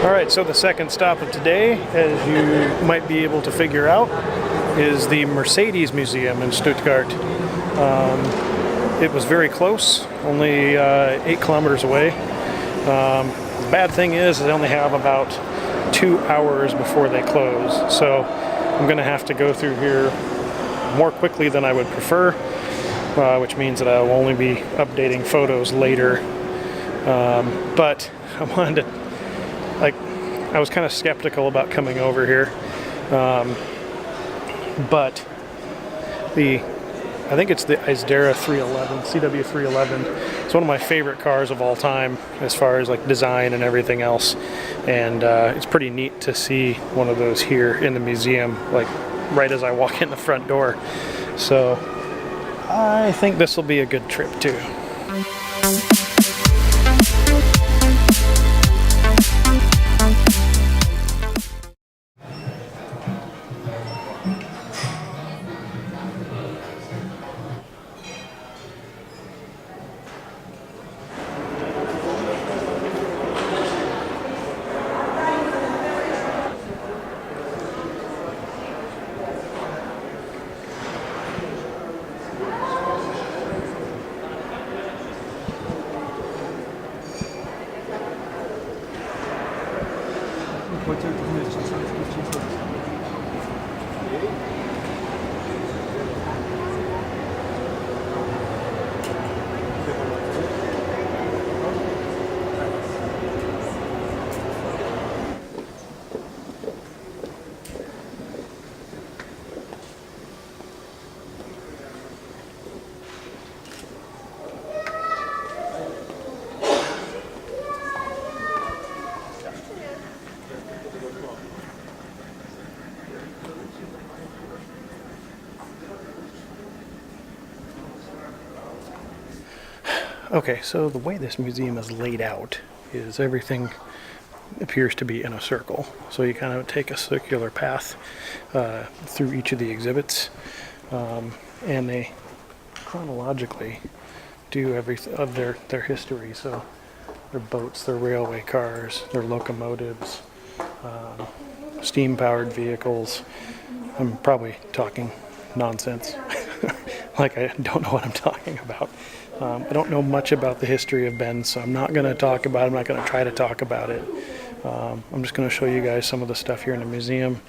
Alright, so the second stop of today, as you might be able to figure out, is the Mercedes Museum in Stuttgart. It was very close, only 8 kilometers away. The bad thing is they only have about 2 hours before they close, so I'm going to have to go through here more quickly than I would prefer, which means that I will only be updating photos later. But I wanted to, I was kind of skeptical about coming over here, but I think it's the Isdera 311, CW 311. It's one of my favorite cars of all time as far as like design and everything else, and it's pretty neat to see one of those here in the museum, like right as I walk in the front door. So I think this will be a good trip too. Okay, so the way this museum is laid out is everything appears to be in a circle. So you kind of take a circular path through each of the exhibits, and they chronologically do everything of their history. So their boats, their railway cars, their locomotives, steam-powered vehicles. I'm probably talking nonsense. Like I don't know what I'm talking about. I don't know much about the history of Benz, so I'm not going to talk about it. I'm not going to try to talk about it. I'm just going to show you guys some of the stuff here in the museum,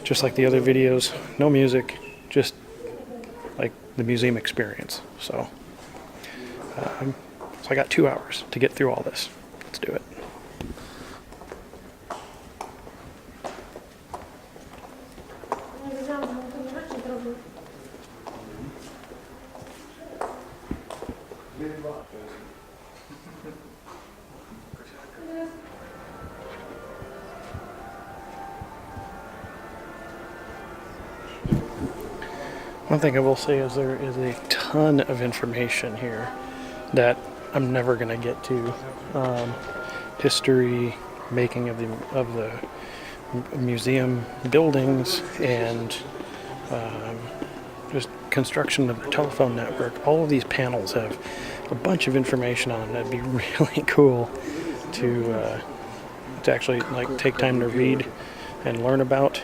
just like the other videos. No music, just like the museum experience. So I got 2 hours to get through all this. Let's do it. One thing I will say is there is a ton of information here that I'm never going to get to. History, making of the museum buildings, and just construction of the telephone network. All of these panels have a bunch of information on them that'd be really cool to actually like take time to read and learn about.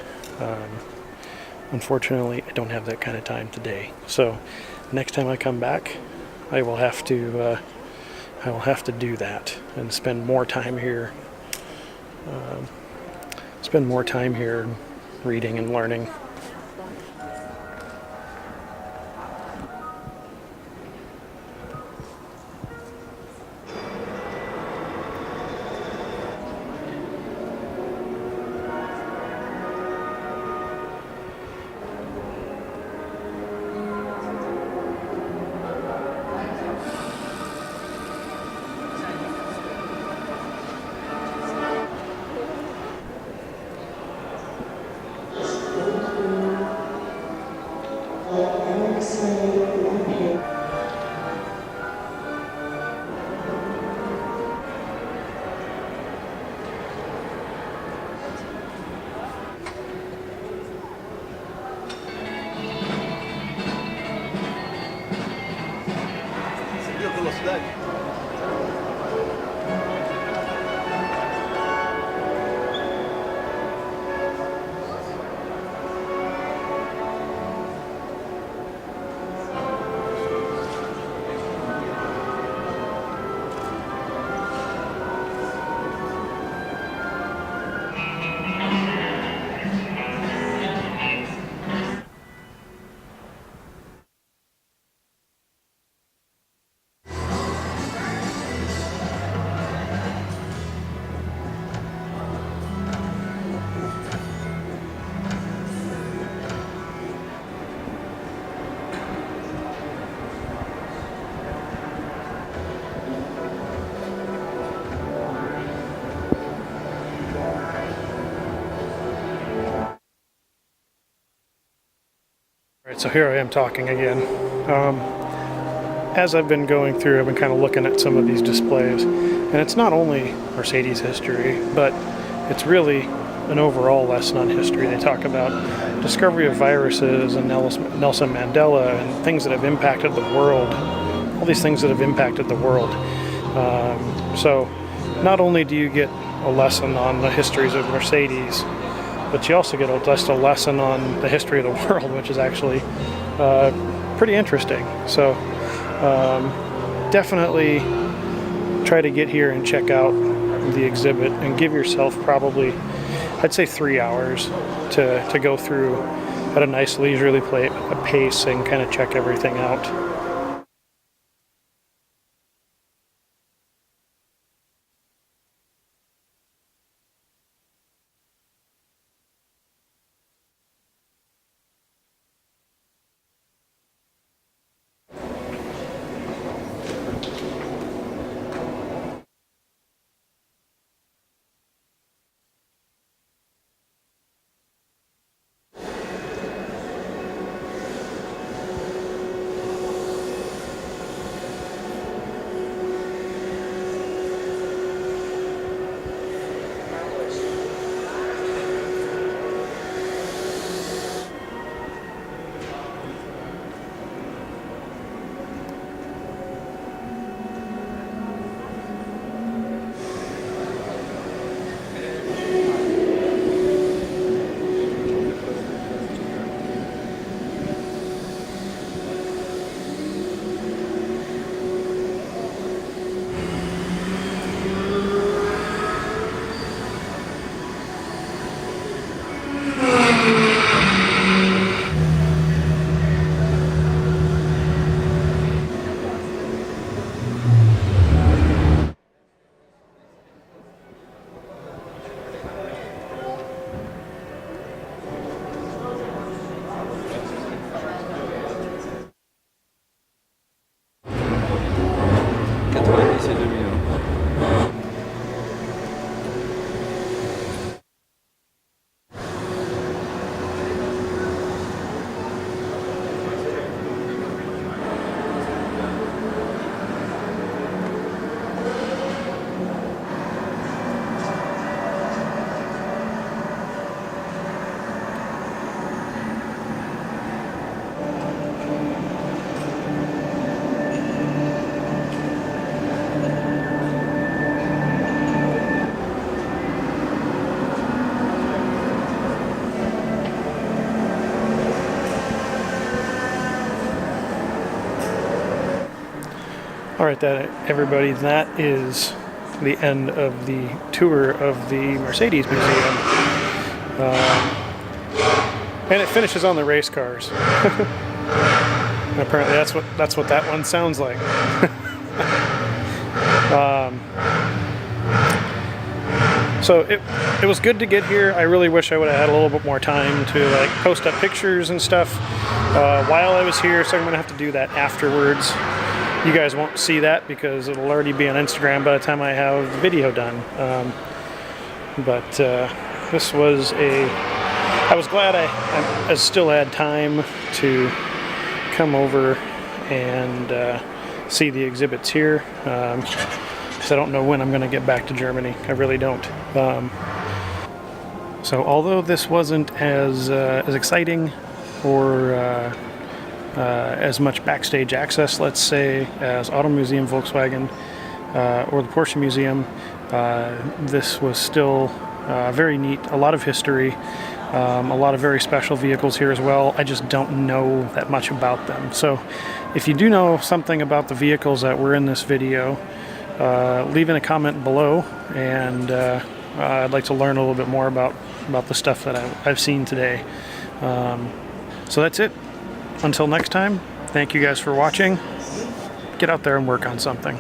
Unfortunately, I don't have that kind of time today. So next time I come back, I will have to do that and spend more time here. Spend more time here reading and learning. so here I am talking again. As I've been going through, I've been kind of looking at some of these displays, and it's not only Mercedes history, but it's really an overall lesson on history. They talk about discovery of viruses and Nelson Mandela and things that have impacted the world, all these things that have impacted the world. So not only do you get a lesson on the histories of Mercedes, but you also get just a lesson on the history of the world, which is actually pretty interesting. So definitely try to get here and check out the exhibit and give yourself probably, I'd say 3 hours to go through at a nice leisurely pace and kind of check everything out. All right, everybody, that is the end of the tour of the Mercedes Museum. And it finishes on the race cars. Apparently that's what that one sounds like. So it was good to get here. I really wish I would have had a little bit more time to like post up pictures and stuff while I was here, so I'm gonna have to do that afterwards. You guys won't see that because it'll already be on Instagram by the time I have the video done. But this was I was glad I still had time to come over and see the exhibits here. Because I don't know when I'm going to get back to Germany. I really don't. So although this wasn't as exciting or as much backstage access, let's say, as Auto Museum Volkswagen or the Porsche Museum, this was still very neat. A lot of history, a lot of very special vehicles here as well. I just don't know that much about them. So if you do know something about the vehicles that were in this video, leave in a comment below, and I'd like to learn a little bit more about the stuff that I've seen today. So that's it. Until next time, thank you guys for watching. Get out there and work on something.